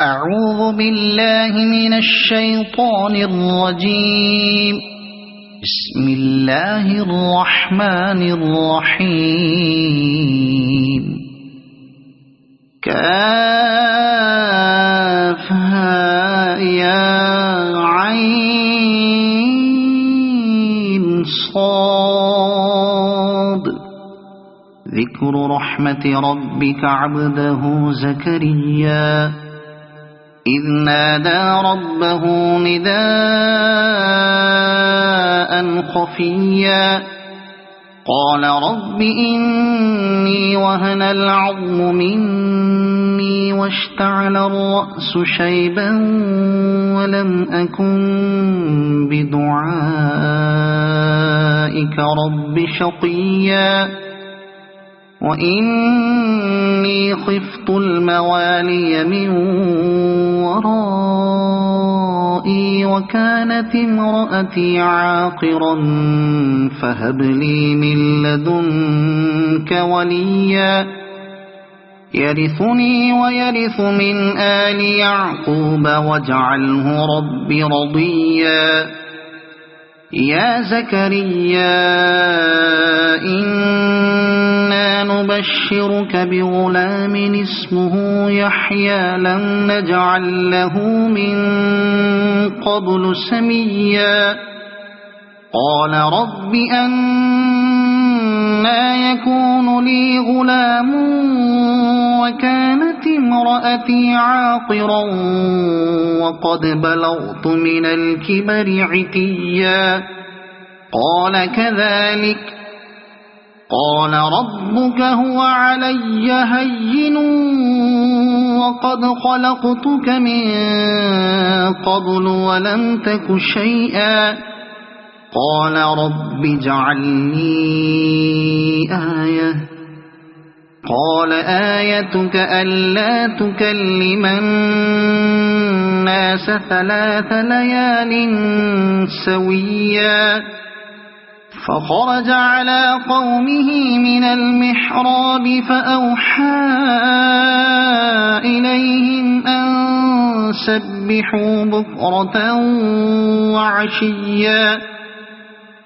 أعوذ بالله من الشيطان الرجيم. بسم الله الرحمن الرحيم. كافها يا عين صاد. ذكر رحمة ربك عبده زكريا إذ نادى ربه نداء خفيا قال رب إني وهن العظم مني واشتعل الرأس شيبا ولم أكن بدعائك رب شقيا وإني خفت الموالي من ورائي وكانت امرأتي عاقرا فهب لي من لدنك وليا يرثني ويرث من آل يعقوب واجعله رب رضيا. يا زكريا إنا نبشرك بغلام اسمه يحيى لم نجعل له من قبل سميا قال رب أنى يكون لي غلام وكانت امرأتي عاقرا وقد بلغت من الكبر عتيا قال كذلك قال ربك هو علي هين وقد خلقتك من قبل ولم تك شيئا قال رب اجعل لي آية قال آيتك ألا تكلم الناس 3 ليال سويا فخرج على قومه من المحراب فأوحى إليهم أن سبحوا بكرة وعشيا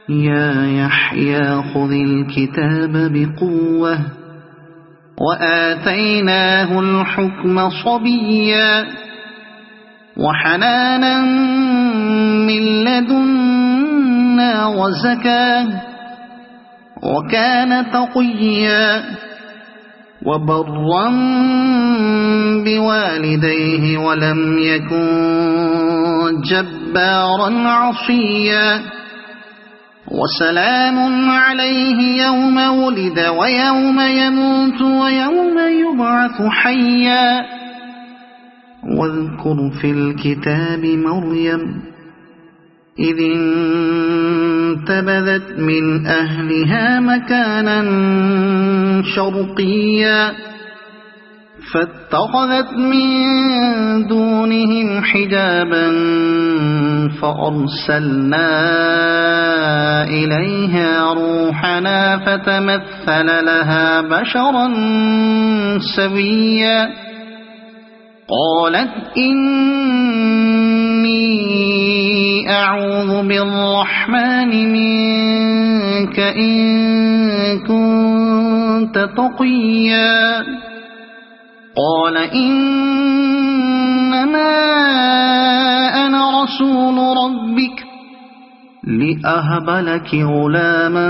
يا يحيى خذ الكتاب بقوة وآتيناه الحكم صبيا وحنانا من لدنا وزكاة وكان تقيا وبرا بوالديه ولم يكن جبارا عصيا وسلام عليه يوم ولد ويوم يموت ويوم يبعث حيا واذكر في الكتاب مريم إذ انتبذت من أهلها مكانا شرقيا فاتخذت من دونهم حجابا فأرسلنا إليها روحنا فتمثل لها بشرا سويا قالت إني أعوذ بالرحمن منك إن كنت تقيا قال إنما أنا رسول ربك لأهب لك غلاما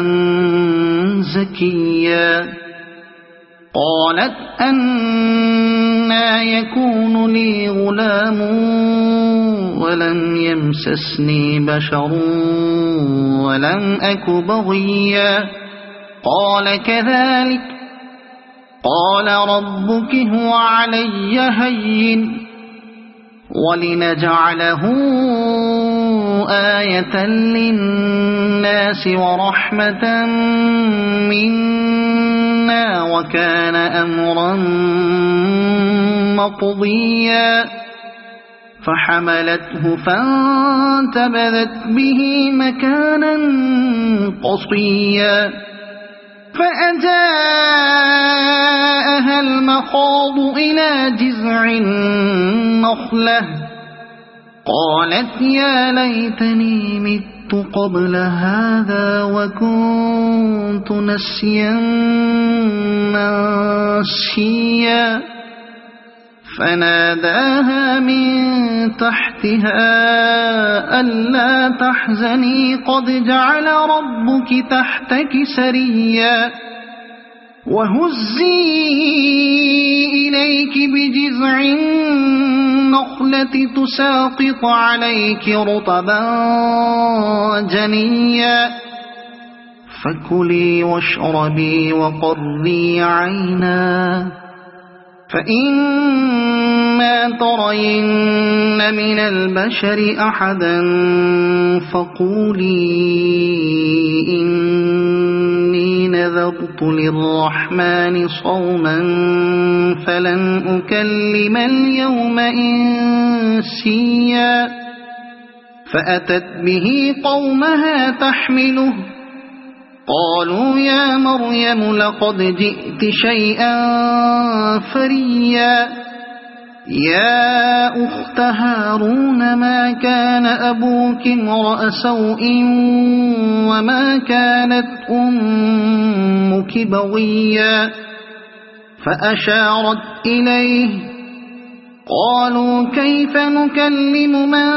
زكيا قالت أنى يكون لي غلام ولم يمسسني بشر ولم أك بغيا قال كذلك قال ربك هو علي هين ولنجعله آية للناس ورحمة منا وكان أمرا مقضيا فحملته فانتبذت به مكانا قصيا فأجاءها المخاض إلى جذع النخلة قالت يا ليتني مت قبل هذا وكنت نسيا منسيا فناداها من تحتها ألا تحزني قد جعل ربك تحتك سريا وهزي إليك بجذع النخلة تساقط عليك رطبا جنيا فكلي واشربي وقري عينا فإما ترين من البشر أحدا فقولي إني نذرت للرحمن صوما فلن أكلم اليوم إنسيا فأتت به قومها تحمله قالوا يا مريم لقد جئت شيئا فريا يا أخت هارون ما كان أبوك امرأ سوء وما كانت أمك بغيا فأشارت إليه قالوا كيف نكلم من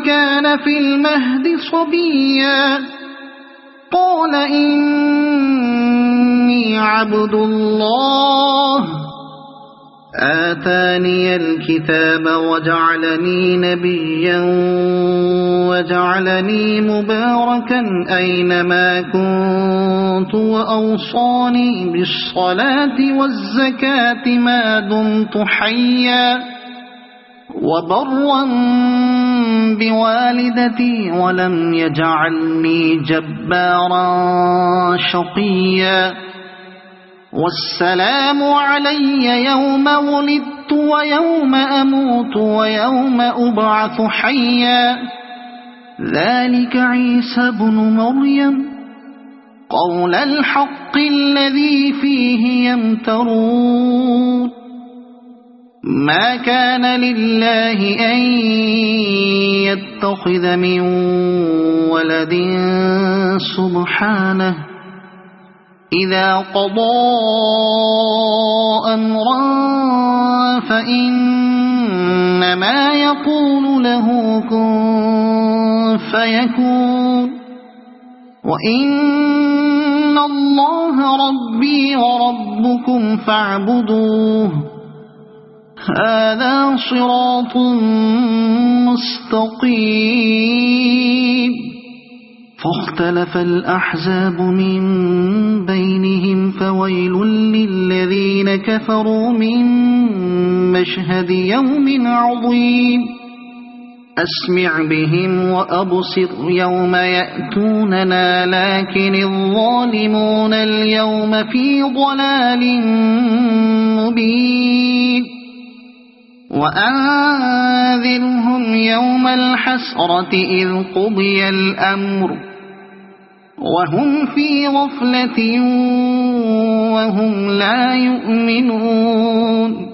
كان في المهد صبيا قال إني عبد الله آتاني الكتاب وجعلني نبيا وجعلني مباركا أينما كنت وأوصاني بالصلاة والزكاة ما دمت حيا وبرا بوالدتي ولم يجعلني جبارا شقيا والسلام علي يوم ولدت ويوم أموت ويوم أبعث حيا ذلك عيسى بن مريم قول الحق الذي فيه يمترون ما كان لله أن يتخذ من ولد سبحانه إذا قضى أمرا فإنما يقول له كن فيكون وإن الله ربي وربكم فاعبدوه هذا صراط مستقيم فاختلف الأحزاب من بينهم فويل للذين كفروا من مشهد يوم عظيم أسمع بهم وأبصر يوم يأتوننا لكن الظالمون اليوم في ضلال مبين وأنذرهم يوم الحسرة إذ قضي الأمر وهم في غفلة وهم لا يؤمنون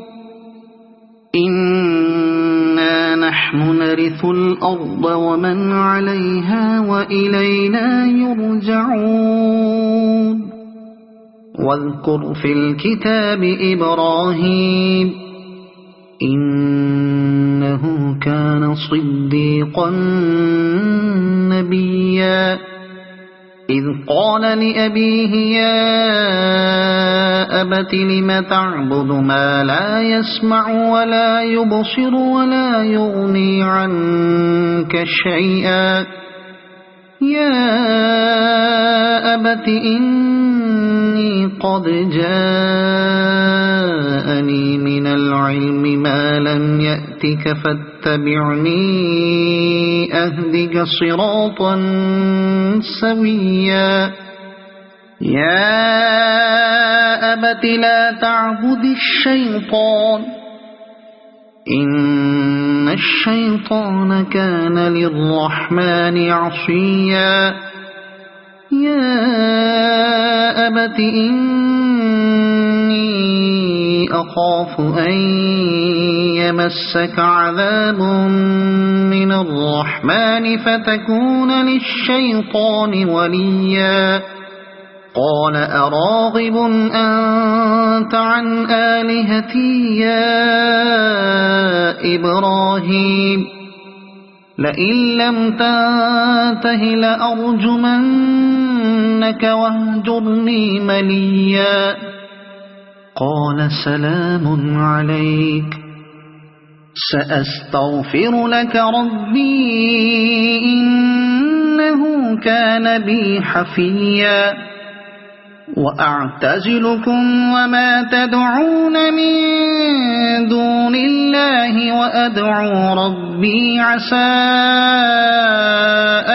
إنا نحن نرث الأرض ومن عليها وإلينا يرجعون واذكر في الكتاب إبراهيم إنه كان صديقا نبيا إذ قال لأبيه يا أبت لم تعبد ما لا يسمع ولا يبصر ولا يغني عنك شيئا يا أبت إني قد جاءني من العلم ما لم يأتك فاتبعني أهدك صراطا سويا يا أبت لا تعبد الشيطان إن الشيطان كان للرحمن عصيا يا أبت إني أخاف أن يمسك عذاب من الرحمن فتكون للشيطان وليا قال أراغب أنت عن آلهتي يا إبراهيم لئن لم تنته لأرجمنك واهجرني مليا قال سلام عليك سأستغفر لك ربي إنه كان بي حفيا وأعتزلكم وما تدعون من دون الله وأدعو ربي عسى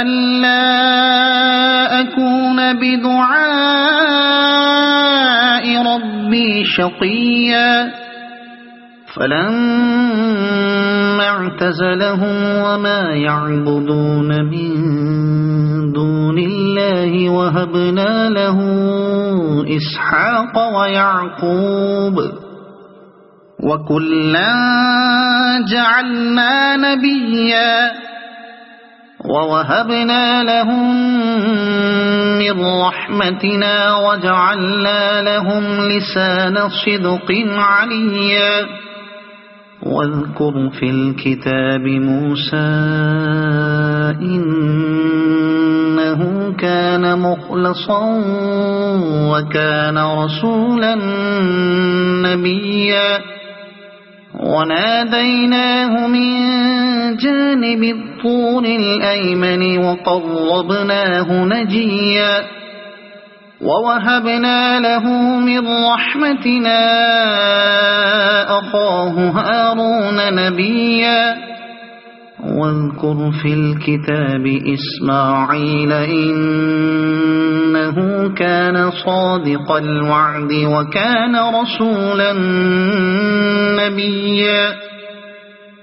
ألا أكون بدعاء ربي شقيا فلما اعتزلهم وما يعبدون من دون الله وهبنا له إسحاق ويعقوب وكلا جعلنا نبيا ووهبنا لهم من رحمتنا وجعلنا لهم لسان صدق عليا واذكر في الكتاب موسى إنه كان مخلصا وكان رسولا نبيا وناديناه من جانب الطور الأيمن وقربناه نجيا ووهبنا له من رحمتنا أخاه هارون نبيا واذكر في الكتاب إسماعيل إنه كان صادق الوعد وكان رسولا نبيا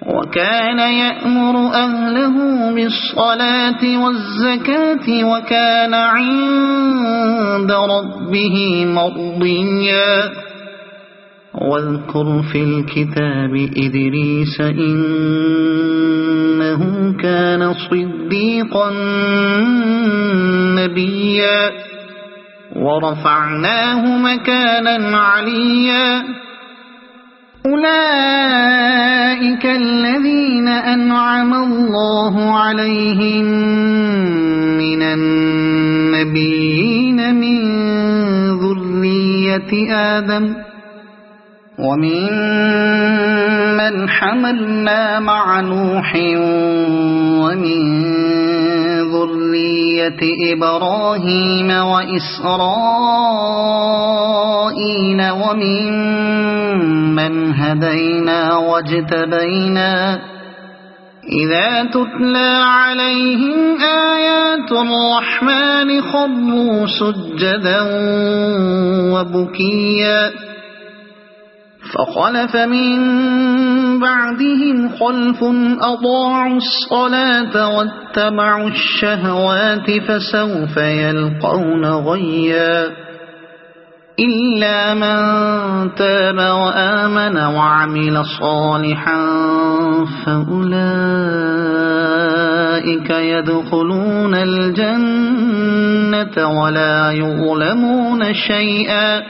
وكان يأمر أهله بالصلاة والزكاة وكان عند ربه مرضيا واذكر في الكتاب إدريس إنه كان صديقا نبيا ورفعناه مكانا عليا أولئك الذين أنعم الله عليهم من النبيين من ذرية آدم ومن من حملنا مع نوح ومن ذرية إبراهيم وإسرائيل ومن من هدينا واجتبينا إذا تتلى عليهم آيات الرحمن خروا سجدا وبكيا فخلف من بعدهم خلف أضاعوا الصلاة واتبعوا الشهوات فسوف يلقون غيا إلا من تاب وآمن وعمل صالحا فأولئك يدخلون الجنة ولا يظلمون شيئا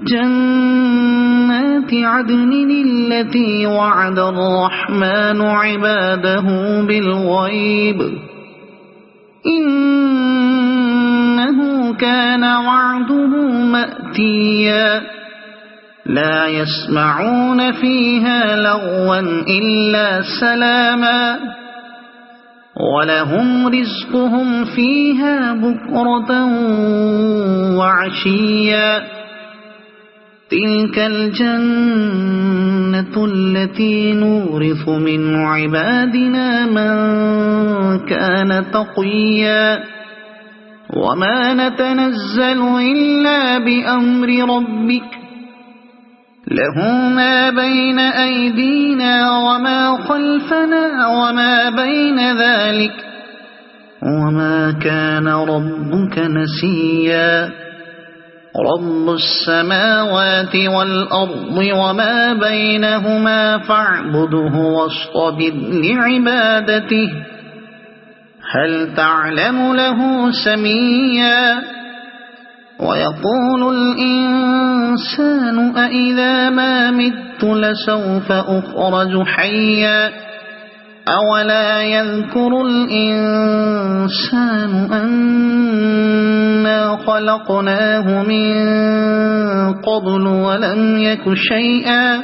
جنات عدن التي وعد الرحمن عباده بالغيب إنه كان وعده مأتيا لا يسمعون فيها لغوا إلا سلاما ولهم رزقهم فيها بكرة وعشيا تلك الجنة التي نورث من عبادنا من كان تقيا وما نتنزل إلا بأمر ربك له ما بين أيدينا وما خلفنا وما بين ذلك وما كان ربك نسيا رب السماوات والأرض وما بينهما فاعبده واصطبر لعبادته هل تعلم له سميا ويقول الإنسان أإذا ما مت لسوف أخرج حيا أولا يذكر الإنسان أنا خلقناه من قبل ولم يك شيئا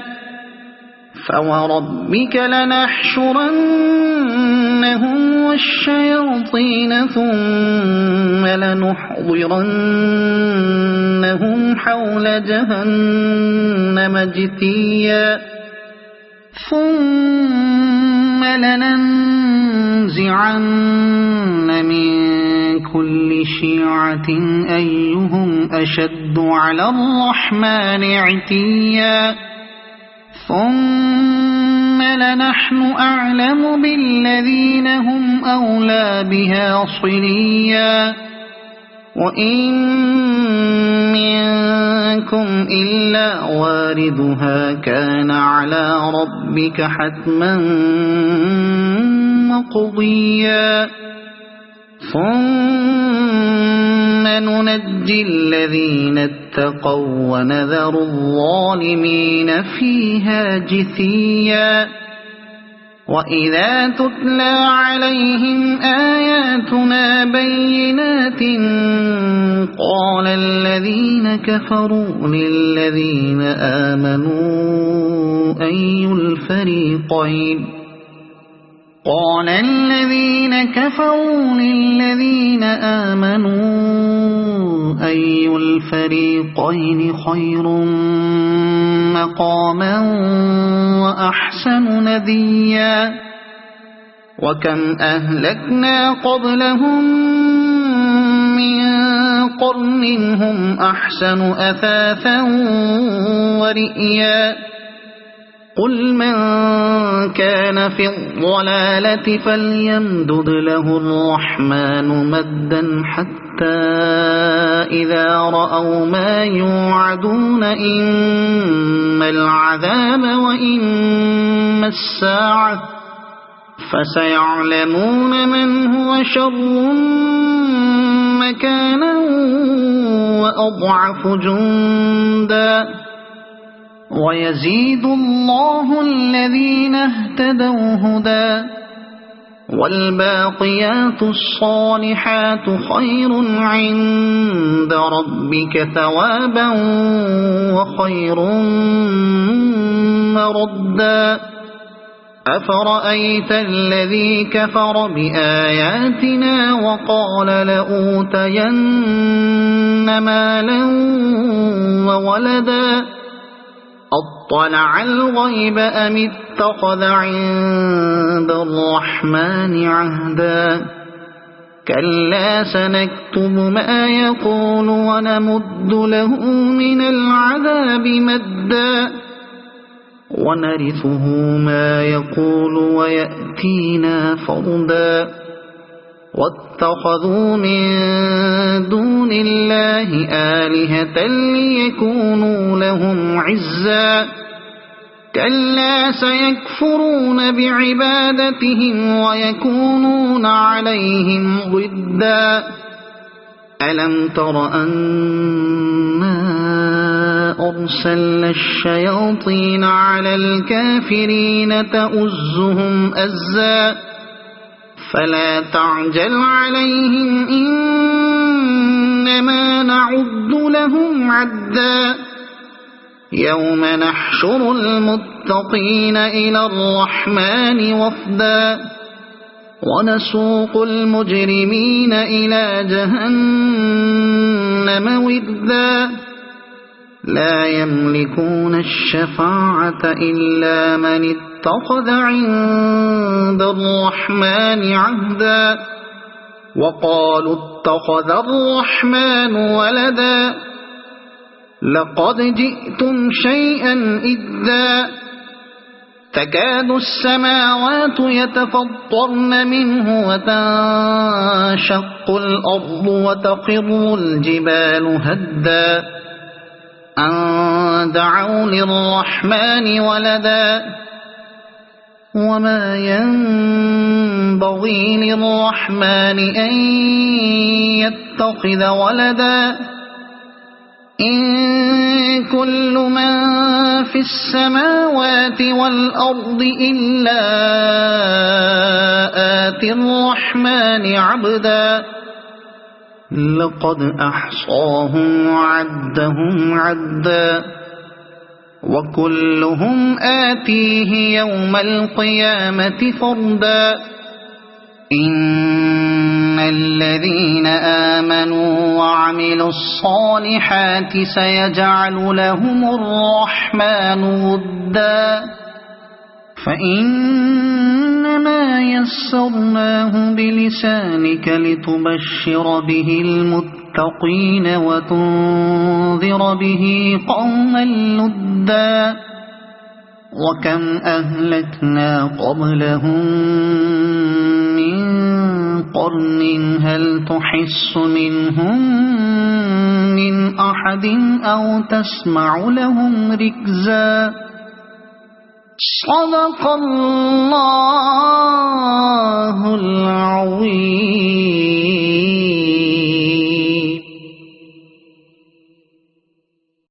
فوربك لنحشرنهم والشياطين ثم لنحضرنهم حول جهنم جثيا ثم لننزعن من كل شيعة أيهم أشد على الرحمن عتيا ثم لنحن أعلم بالذين هم أولى بها صليا وإن منكم إلا واردها كان على ربك حتما مقضيا ثم ننجي الذين اتقوا ونذر الظالمين فيها جثيا وإذا تتلى عليهم آياتنا بينات قال الذين كفروا للذين آمنوا أي الفريقين خير مقاما وأحسن نديا وكم أهلكنا قبلهم من قرن هم أحسن أثاثا ورئيا قل من كان في الضلالة فليمدد له الرحمن مدا حتى إذا رأوا ما يوعدون إما العذاب وإما الساعة فسيعلمون من هو شر مكانا وأضعف جندا ويزيد الله الذين اهتدوا هدى والباقيات الصالحات خير عند ربك ثوابا وخير مردا أفرأيت الذي كفر بآياتنا وقال لأوتين مالا وولدا أطلع الغيب أم اتخذ عند الرحمن عهدا كلا سنكتب ما يقول ونمد له من العذاب مدا ونرثه ما يقول ويأتينا فردا واتخذوا من دون الله آلهة ليكونوا لهم عزا كلا سيكفرون بعبادتهم ويكونون عليهم ضدا ألم تر أنا أرسلنا الشياطين على الكافرين تؤزهم أزا فلا تعجل عليهم إنما نعد لهم عدا يوم نحشر المتقين إلى الرحمن وفدا ونسوق المجرمين إلى جهنم وردا لا يملكون الشفاعة إلا من اتخذ عند الرحمن عهدا وقالوا اتخذ الرحمن ولدا لقد جئتم شيئا إدا تكاد السماوات يتفطرن منه وتنشق الأرض وتخر الجبال هدا أن دعوا للرحمن ولدا وما ينبغي للرحمن أن يتخذ ولدا إن كل من في السماوات والأرض إلا آتي الرحمن عبدا لقد أحصاهم وعدهم عدا وكلهم آتيه يوم القيامة فردا إن الذين آمنوا وعملوا الصالحات سيجعل لهم الرحمن ودا فإنما يسرناه بلسانك لتبشر به المتقين وتنذر به قوما لدا وكم أهلكنا قبلهم من قرن هل تحس منهم من أحد أو تسمع لهم ركزا صدق الله العظيم.